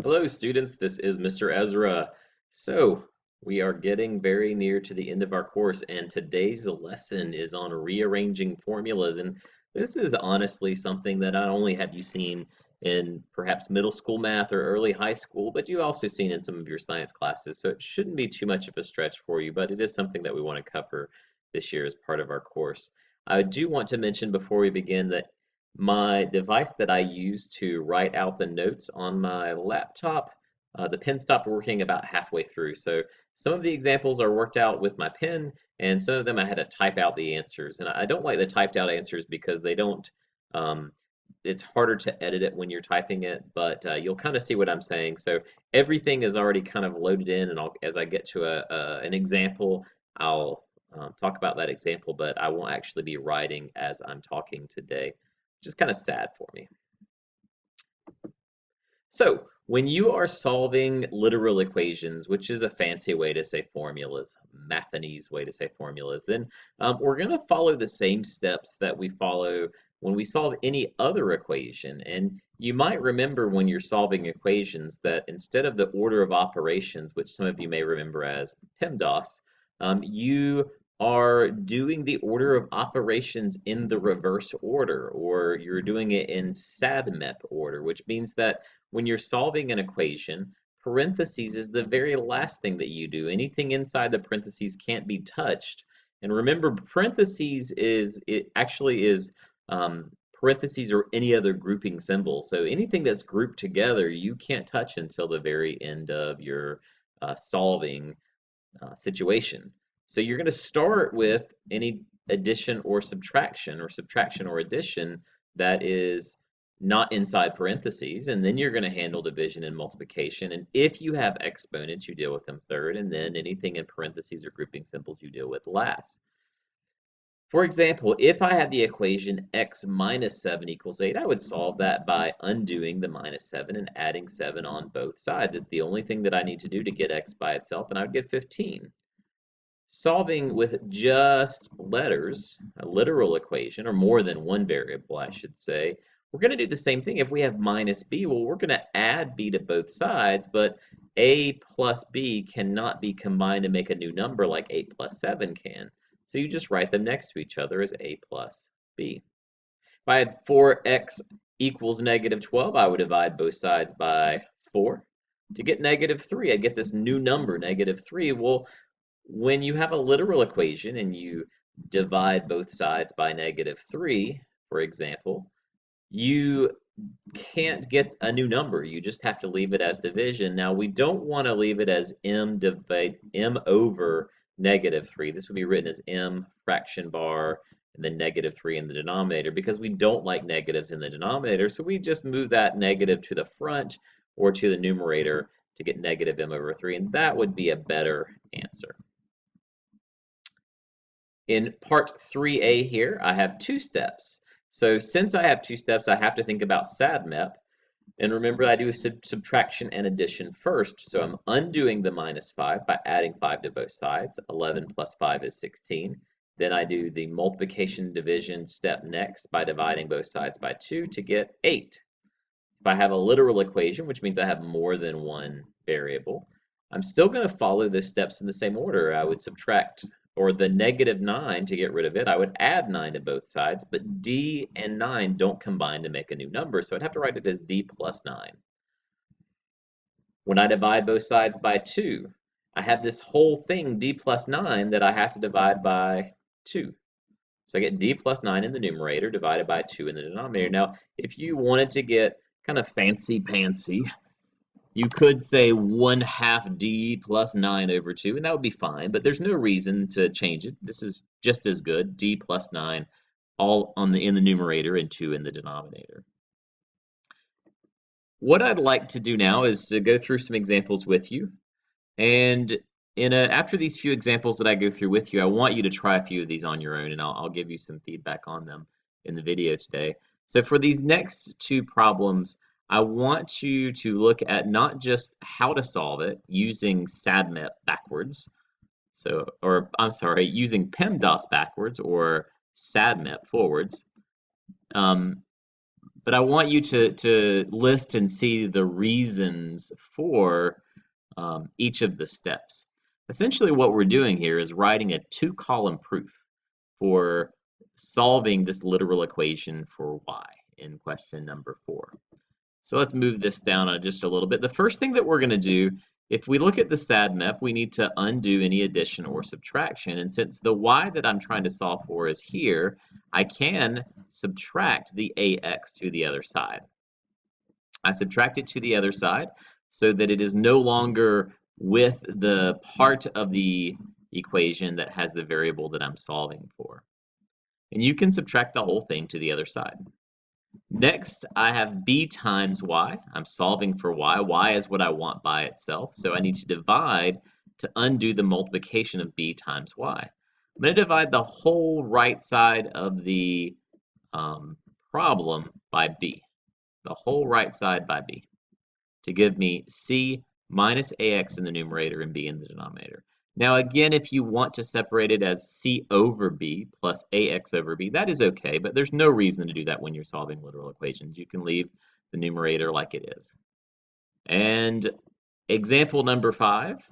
Hello, students. This is Mr. Ezra. So, we are getting very near to the end of our course, and today's lesson is on rearranging formulas. And this is honestly something that not only have you seen in perhaps middle school math or early high school, but you've also seen in some of your science classes. So, it shouldn't be too much of a stretch for you, but it is something that we want to cover this year as part of our course. I do want to mention before we begin that my device that I use to write out the notes on my laptop, the pen stopped working about halfway through. So some of the examples are worked out with my pen, and some of them I had to type out the answers. And I don't like the typed out answers because they don't, um, it's harder to edit it when you're typing it, but you'll kind of see what I'm saying. So everything is already kind of loaded in, and as I get to an example, I'll talk about that example, but I won't actually be writing as I'm talking today, which is kind of sad for me. So when you are solving literal equations, which is a fancy way to say formulas, mathanese way to say formulas, then we're going to follow the same steps that we follow when we solve any other equation. And you might remember when you're solving equations that instead of the order of operations, which some of you may remember as PEMDAS, you are doing the order of operations in the reverse order, or you're doing it in SADMEP order, which means that when you're solving an equation, parentheses is the very last thing that you do. Anything inside the parentheses can't be touched. And remember, it actually is parentheses or any other grouping symbol. So anything that's grouped together, you can't touch until the very end of your solving situation. So you're going to start with any addition or subtraction or addition that is not inside parentheses, and then you're going to handle division and multiplication. And if you have exponents, you deal with them third, and then anything in parentheses or grouping symbols you deal with last. For example, if I had the equation x minus 7 equals 8, I would solve that by undoing the minus 7 and adding 7 on both sides. It's the only thing that I need to do to get x by itself, and I would get 15. Solving with just letters, a literal equation, or more than one variable, I should say, we're going to do the same thing. If we have minus b, well, we're going to add b to both sides, but a plus b cannot be combined to make a new number like 8 plus 7 can. So you just write them next to each other as a plus b. If I had 4x equals negative 12, I would divide both sides by 4. To get negative 3, I get this new number, negative 3. Well, when you have a literal equation and you divide both sides by negative 3, for example, you can't get a new number. You just have to leave it as division. Now, we don't want to leave it as m over negative 3. This would be written as m fraction bar and then negative 3 in the denominator because we don't like negatives in the denominator. So we just move that negative to the front or to the numerator to get negative m over 3, and that would be a better answer. In part 3a here, I have two steps. So since I have two steps, I have to think about SADMEP. And remember, I do a subtraction and addition first. So I'm undoing the minus 5 by adding 5 to both sides. 11 plus 5 is 16. Then I do the multiplication division step next by dividing both sides by 2 to get 8. If I have a literal equation, which means I have more than one variable, I'm still going to follow those steps in the same order. I would subtract, or the negative 9 to get rid of it, I would add 9 to both sides, but d and 9 don't combine to make a new number, so I'd have to write it as d plus 9. When I divide both sides by 2, I have this whole thing, d plus 9, that I have to divide by 2. So I get d plus 9 in the numerator divided by 2 in the denominator. Now, if you wanted to get kind of fancy-pantsy, you could say 1/2 d plus 9 over 2, and that would be fine, but there's no reason to change it. This is just as good, d plus 9, all in the numerator and 2 in the denominator. What I'd like to do now is to go through some examples with you, and after these few examples that I go through with you, I want you to try a few of these on your own, and I'll give you some feedback on them in the video today. So for these next two problems, I want you to look at not just how to solve it using SADMEP backwards, using PEMDAS backwards or SADMEP forwards, But I want you to list and see the reasons for each of the steps. Essentially, what we're doing here is writing a two-column proof for solving this literal equation for y in question number 4. So let's move this down just a little bit. The first thing that we're going to do, if we look at the SAD map, we need to undo any addition or subtraction. And since the y that I'm trying to solve for is here, I can subtract the ax to the other side. I subtract it to the other side so that it is no longer with the part of the equation that has the variable that I'm solving for. And you can subtract the whole thing to the other side. Next, I have b times y. I'm solving for y. Y is what I want by itself, so I need to divide to undo the multiplication of b times y. I'm going to divide the whole right side of the problem by b, the whole right side by b, to give me c minus ax in the numerator and b in the denominator. Now again, if you want to separate it as c over b plus ax over b, that is okay, but there's no reason to do that when you're solving literal equations. You can leave the numerator like it is. And example number 5,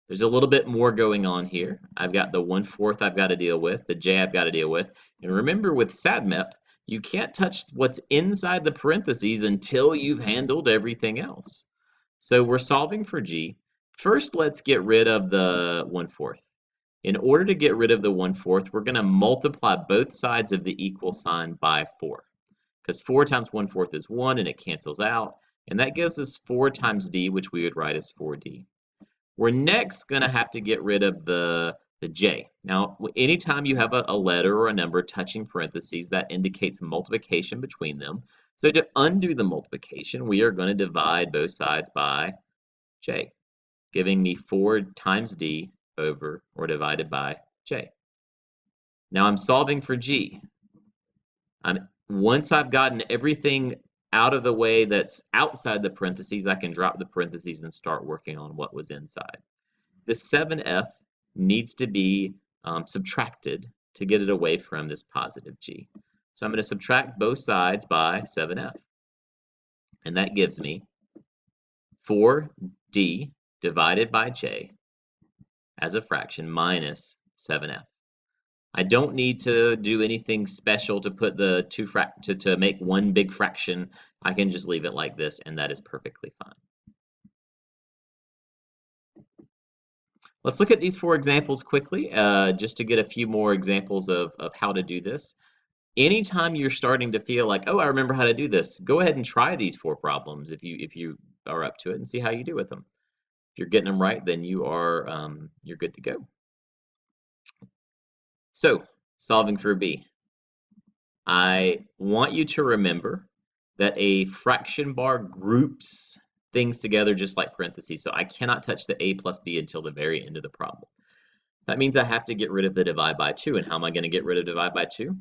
there's a little bit more going on here. I've got the 1/4 I've got to deal with, the j I've got to deal with. And remember with SADMEP, you can't touch what's inside the parentheses until you've handled everything else. So we're solving for g. First, let's get rid of the 1/4. In order to get rid of the 1/4, we're going to multiply both sides of the equal sign by 4. Because 4 times 1/4 is 1, and it cancels out. And that gives us 4 times d, which we would write as 4d. We're next going to have to get rid of the j. Now, anytime you have a letter or a number touching parentheses, that indicates multiplication between them. So to undo the multiplication, we are going to divide both sides by j, giving me 4 times d over or divided by j. Now I'm solving for g. Once I've gotten everything out of the way that's outside the parentheses, I can drop the parentheses and start working on what was inside. The 7f needs to be subtracted to get it away from this positive g. So I'm going to subtract both sides by 7f. And that gives me 4d divided by j as a fraction minus 7f. I don't need to do anything special to put the to make one big fraction. I can just leave it like this, and that is perfectly fine. Let's look at these 4 examples quickly, just to get a few more examples of how to do this. Anytime you're starting to feel like, oh, I remember how to do this, go ahead and try these 4 problems if you are up to it and see how you do with them. If you're getting them right, then you're good to go. So, solving for b. I want you to remember that a fraction bar groups things together just like parentheses. So I cannot touch the a plus b until the very end of the problem. That means I have to get rid of the divide by 2. And how am I going to get rid of divide by 2?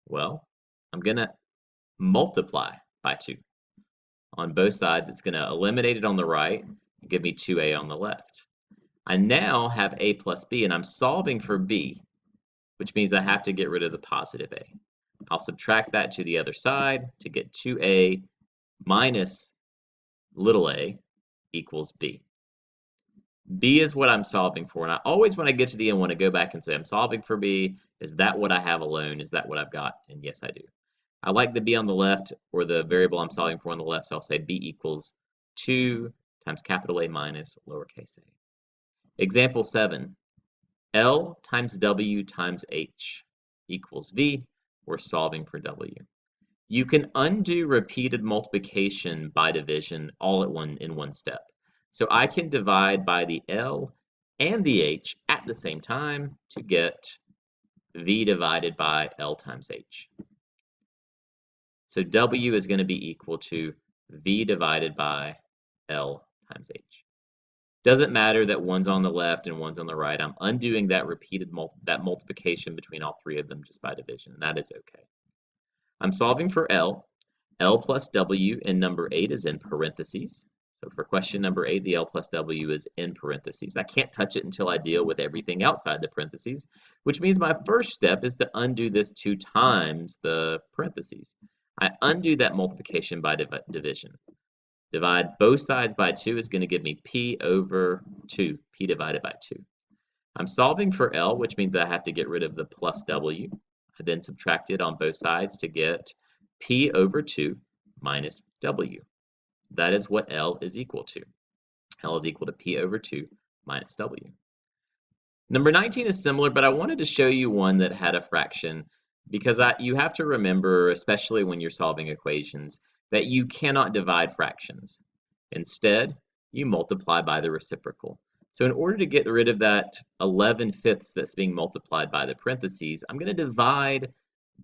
Well, I'm going to multiply by 2. On both sides, it's going to eliminate it on the right and give me 2a on the left. I now have a plus b, and I'm solving for b, which means I have to get rid of the positive a. I'll subtract that to the other side to get 2a minus little a equals b. B is what I'm solving for, and I always, when I get to the end, want to go back and say, I'm solving for b. Is that what I have alone? Is that what I've got? And yes, I do. I like the b on the left, or the variable I'm solving for on the left, so I'll say b equals 2 times capital A minus lowercase a. Example 7. L times W times H equals V. We're solving for W. You can undo repeated multiplication by division all in one step. So I can divide by the L and the H at the same time to get V divided by L times H. So W is going to be equal to V divided by L times H. Doesn't matter that one's on the left and one's on the right. I'm undoing that multiplication between all 3 of them just by division, and that is okay. I'm solving for L. L plus W in number 8 is in parentheses. So for question number 8, the L plus W is in parentheses. I can't touch it until I deal with everything outside the parentheses, which means my first step is to undo this 2 times the parentheses. I undo that multiplication by division. Divide both sides by 2 is going to give me p over 2, p divided by 2. I'm solving for L, which means I have to get rid of the plus W. I then subtract it on both sides to get P over 2 minus W. That is what L is equal to. L is equal to P over 2 minus W. Number 19 is similar, but I wanted to show you one that had a fraction because you have to remember, especially when you're solving equations, that you cannot divide fractions. Instead, you multiply by the reciprocal. So in order to get rid of that 11/5 that's being multiplied by the parentheses, I'm going to divide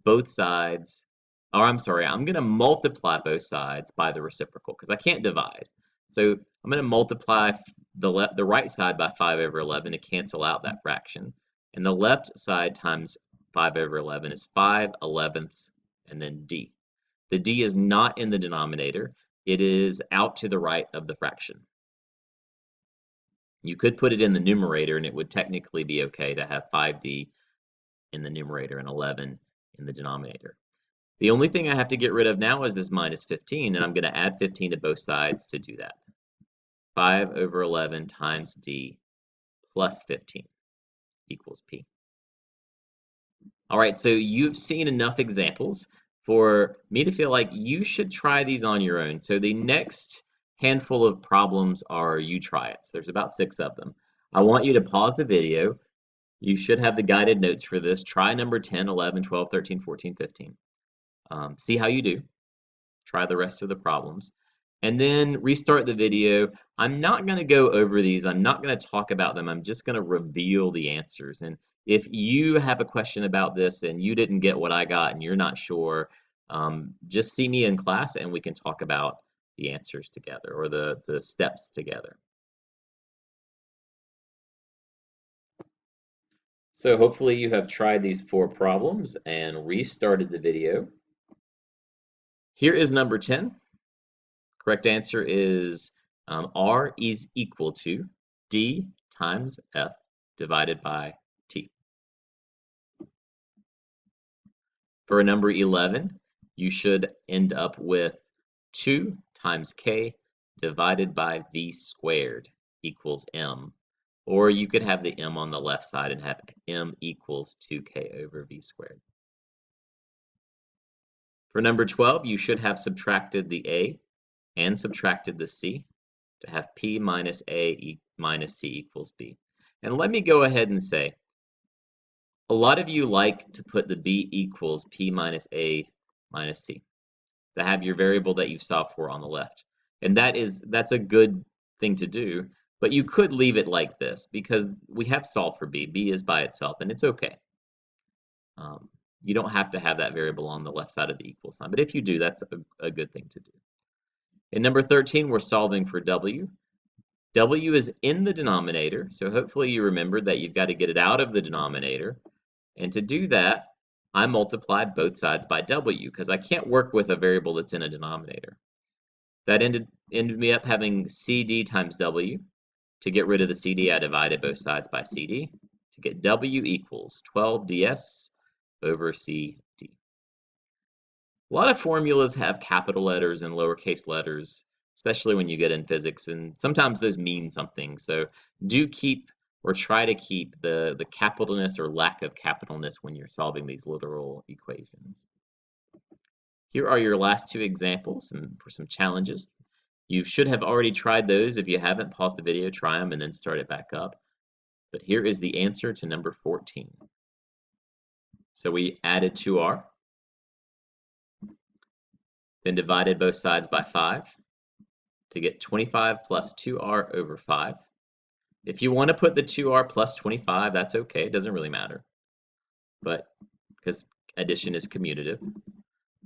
both sides, or I'm sorry, I'm going to multiply both sides by the reciprocal because I can't divide. So I'm going to multiply the right side by 5 over 11 to cancel out that fraction. And the left side times 5 over 11 is 5/11ths and then d. The d is not in the denominator. It is out to the right of the fraction. You could put it in the numerator and it would technically be okay to have 5d in the numerator and 11 in the denominator. The only thing I have to get rid of now is this minus 15, and I'm going to add 15 to both sides to do that. 5 over 11 times d plus 15 equals p. All right, so you've seen enough examples for me to feel like you should try these on your own. So the next handful of problems are you try it. So there's about 6 of them. I want you to pause the video. You should have the guided notes for this. Try number 10, 11, 12, 13, 14, 15. See how you do. Try the rest of the problems. And then restart the video. I'm not going to go over these. I'm not going to talk about them. I'm just going to reveal the answers. And if you have a question about this and you didn't get what I got and you're not sure, just see me in class and we can talk about the answers together or the steps together. So hopefully you have tried these 4 problems and restarted the video. Here is number 10. Correct answer is R is equal to D times F divided by T. For number 11, you should end up with 2 times K divided by V squared equals M. Or you could have the M on the left side and have M equals 2K over V squared. For number 12, you should have subtracted the A and subtracted the C to have P minus A minus C equals B. And let me go ahead and say, a lot of you like to put the B equals P minus A minus C, to have your variable that you've solved for on the left. And that's a good thing to do, but you could leave it like this because we have solved for B. B is by itself, and it's okay. You don't have to have that variable on the left side of the equal sign, but if you do, that's a good thing to do. In number 13, we're solving for W. W is in the denominator, so hopefully you remembered that you've got to get it out of the denominator. And to do that, I multiplied both sides by W because I can't work with a variable that's in a denominator. That ended me up having CD times W. To get rid of the CD, I divided both sides by CD to get W equals 12 ds over CD. A lot of formulas have capital letters and lowercase letters, especially when you get in physics, and sometimes those mean something. So do keep or try to keep the capitalness or lack of capitalness when you're solving these literal equations. Here are your last 2 examples and for some challenges. You should have already tried those. If you haven't, pause the video, try them, and then start it back up. But here is the answer to number 14. So we added 2r, then divided both sides by 5 to get 25 plus 2r over 5. If you want to put the 2r plus 25, that's okay. It doesn't really matter. But because addition is commutative.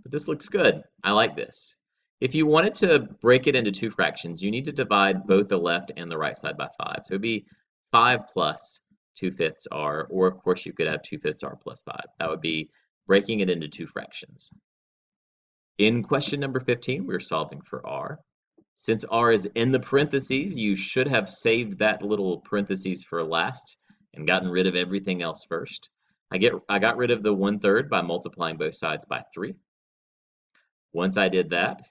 But this looks good. I like this. If you wanted to break it into 2 fractions, you need to divide both the left and the right side by 5. So it would be 5 plus 2/5 r, or of course you could have 2/5 r plus 5. That would be breaking it into 2 fractions. In question number 15, we're solving for r. Since r is in the parentheses, you should have saved that little parentheses for last and gotten rid of everything else first. I got rid of the 1/3 by multiplying both sides by 3. Once I did that,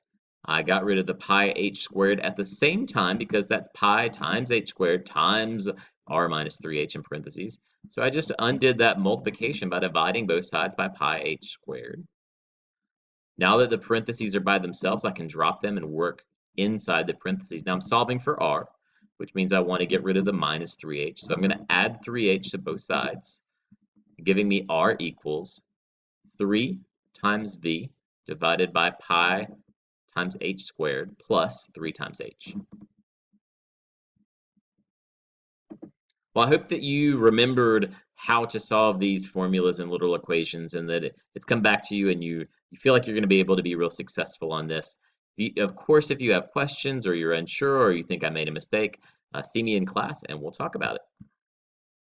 I got rid of the pi h squared at the same time because that's pi times h squared times r minus 3h in parentheses. So I just undid that multiplication by dividing both sides by pi h squared. Now that the parentheses are by themselves, I can drop them and work inside the parentheses. Now I'm solving for r, which means I want to get rid of the minus 3h. So I'm going to add 3h to both sides, giving me r equals 3 times v divided by pi times h squared plus 3 times h. Well, I hope that you remembered how to solve these formulas and literal equations and that it's come back to you and you feel like you're going to be able to be real successful on this. Of course, if you have questions or you're unsure or you think I made a mistake, see me in class and we'll talk about it.